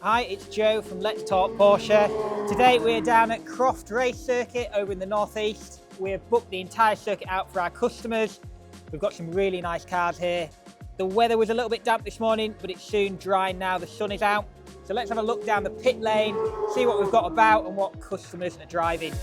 Hi, it's Joe from Let's Talk Porsche. Today we're down at Croft Racing Circuit over in the northeast. We've booked the entire circuit out for our customers. We've got some really nice cars here. The weather was a little bit damp this morning, but it's soon dry now the sun is out. So let's have a look down the pit lane, see what we've got about and what customers are driving.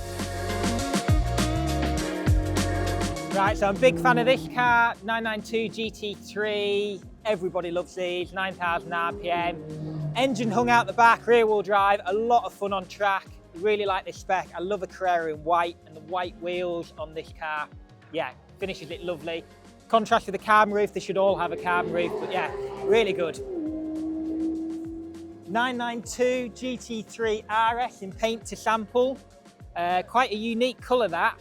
Right, so I'm a big fan of this car, 992 GT3. Everybody loves these, 9,000 RPM. Engine hung out the back, rear wheel drive, a lot of fun on track. Really like this spec. I love a Carrera in white, and the white wheels on this car, yeah, finishes it lovely. Contrast with the carbon roof, they should all have a carbon roof, but yeah, really good. 992 GT3 RS in paint to sample. Quite a unique colour that.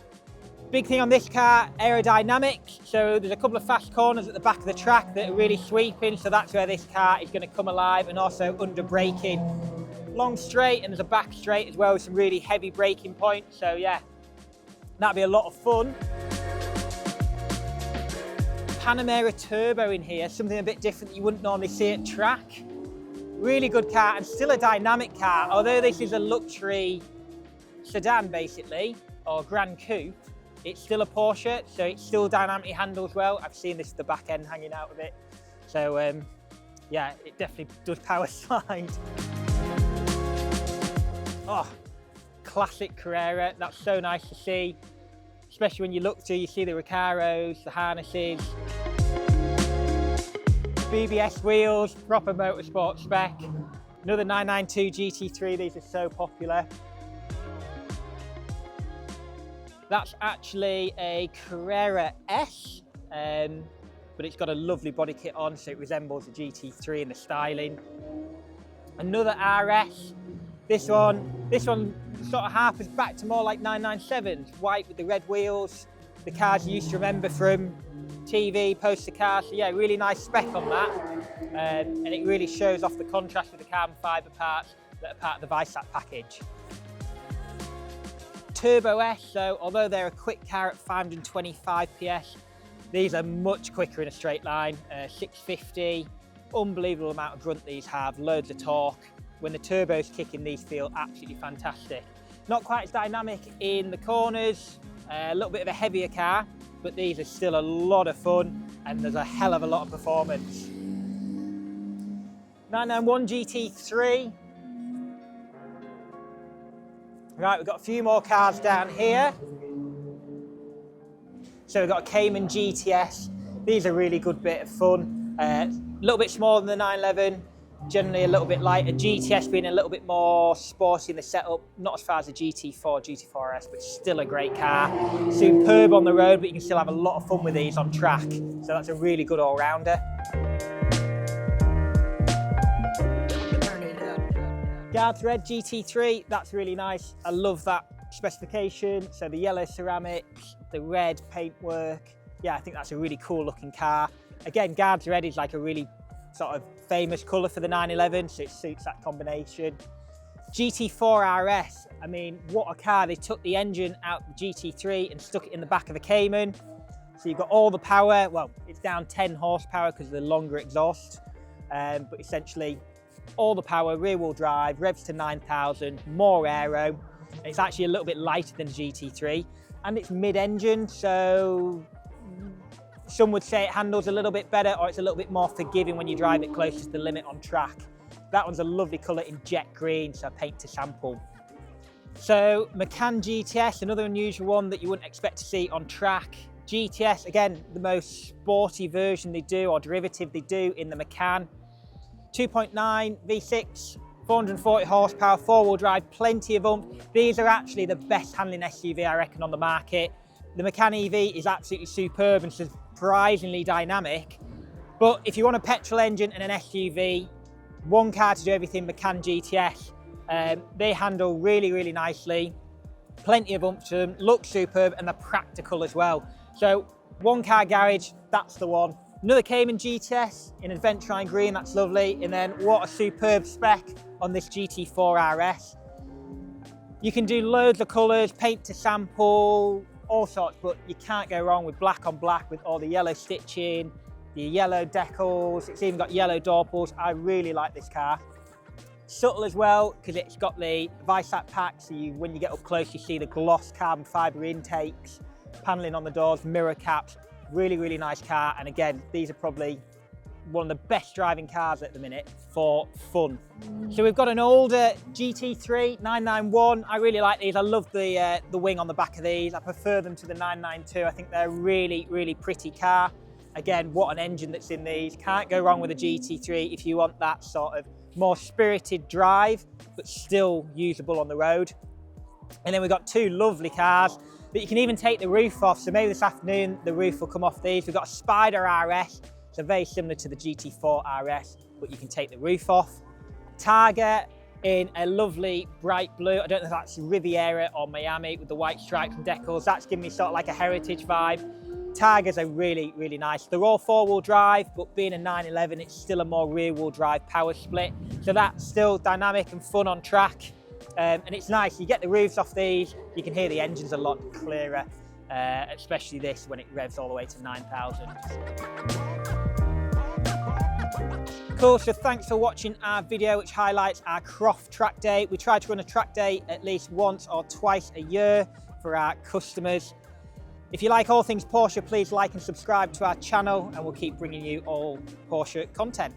Big thing on this car, aerodynamic. So there's a couple of fast corners at the back of the track that are really sweeping, so that's where this car is going to come alive, and also under braking. Long straight, and there's a back straight as well with some really heavy braking points, so yeah, that'll be a lot of fun. Panamera Turbo in here, something a bit different that you wouldn't normally see at track. Really good car, and still a dynamic car, although this is a luxury sedan basically, or Grand Coupe. It's still a Porsche, so it still dynamically handles well. I've seen this, the back end hanging out of it. So yeah, it definitely does power slide. Oh, classic Carrera. That's so nice to see, especially when you look through, you see the Recaros, the harnesses. BBS wheels, proper motorsport spec. Another 992 GT3, these are so popular. That's actually a Carrera S, but it's got a lovely body kit on, so it resembles a GT3 in the styling. Another RS. This one sort of harpers back to more like 997s, white with the red wheels. The cars you used to remember from TV, poster cars. So yeah, really nice spec on that, and it really shows off the contrast with the carbon fibre parts that are part of the Visat package. Turbo S, so although they're a quick car at 525 PS, these are much quicker in a straight line. 650, unbelievable amount of grunt these have, loads of torque. When the turbos kick in, these feel absolutely fantastic. Not quite as dynamic in the corners, a little bit of a heavier car, but these are still a lot of fun, and there's a hell of a lot of performance. 991 GT3. Right, we've got a few more cars down here. So we've got a Cayman GTS. These are a really good bit of fun. A little bit smaller than the 911, generally a little bit lighter. GTS being a little bit more sporty in the setup, not as far as the GT4, GT4S, but still a great car. Superb on the road, but you can still have a lot of fun with these on track. So that's a really good all-rounder. Guards Red GT3, that's really nice. I love that specification. So the yellow ceramics, the red paintwork. Yeah, I think that's a really cool looking car. Again, Guards Red is like a really sort of famous colour for the 911, so it suits that combination. GT4 RS, I mean, what a car. They took the engine out of the GT3 and stuck it in the back of the Cayman. So you've got all the power. Well, it's down 10 horsepower because of the longer exhaust, but essentially all the power, rear wheel drive, revs to 9,000, more aero. It's actually a little bit lighter than the GT3, and it's mid-engine, so some would say it handles a little bit better, or it's a little bit more forgiving when you drive it close to the limit on track. That one's a lovely colour in jet green, so paint to sample. So Macan GTS, another unusual one that you wouldn't expect to see on track. GTS, again, the most sporty version they do, or derivative they do in the Macan. 2.9 V6, 440 horsepower, four-wheel drive, plenty of oomph. These are actually the best handling SUV, I reckon, on the market. The Macan EV is absolutely superb and surprisingly dynamic. But if you want a petrol engine and an SUV, one car to do everything, Macan GTS. They handle really, really nicely. Plenty of oomph to them, look superb, and they're practical as well. So one car garage, that's the one. Another Cayman GTS in Adventurine Green, that's lovely. And then what a superb spec on this GT4 RS. You can do loads of colours, paint to sample, all sorts, but you can't go wrong with black on black with all the yellow stitching, the yellow decals. It's even got yellow door pulls. I really like this car. Subtle as well, because it's got the Visat pack, so when you get up close, you see the gloss carbon fibre intakes, panelling on the doors, mirror caps. Really, really nice car. And again, these are probably one of the best driving cars at the minute for fun. So we've got an older GT3 991. I really like these. I love the wing on the back of these. I prefer them to the 992. I think they're a really, really pretty car. Again, what an engine that's in these. Can't go wrong with a GT3 if you want that sort of more spirited drive, but still usable on the road. And then we've got two lovely cars that you can even take the roof off. So maybe this afternoon, the roof will come off these. We've got a Spider RS. So very similar to the GT4 RS, but you can take the roof off. Targa in a lovely bright blue. I don't know if that's Riviera or Miami with the white stripes and decals. That's giving me sort of like a heritage vibe. Targas are really, really nice. They're all four-wheel drive, but being a 911, it's still a more rear-wheel drive power split. So that's still dynamic and fun on track. And it's nice, you get the roofs off these, you can hear the engines a lot clearer, especially this when it revs all the way to 9,000. Cool, so thanks for watching our video which highlights our Croft Track Day. We try to run a track day at least once or twice a year for our customers. If you like all things Porsche, please like and subscribe to our channel and we'll keep bringing you all Porsche content.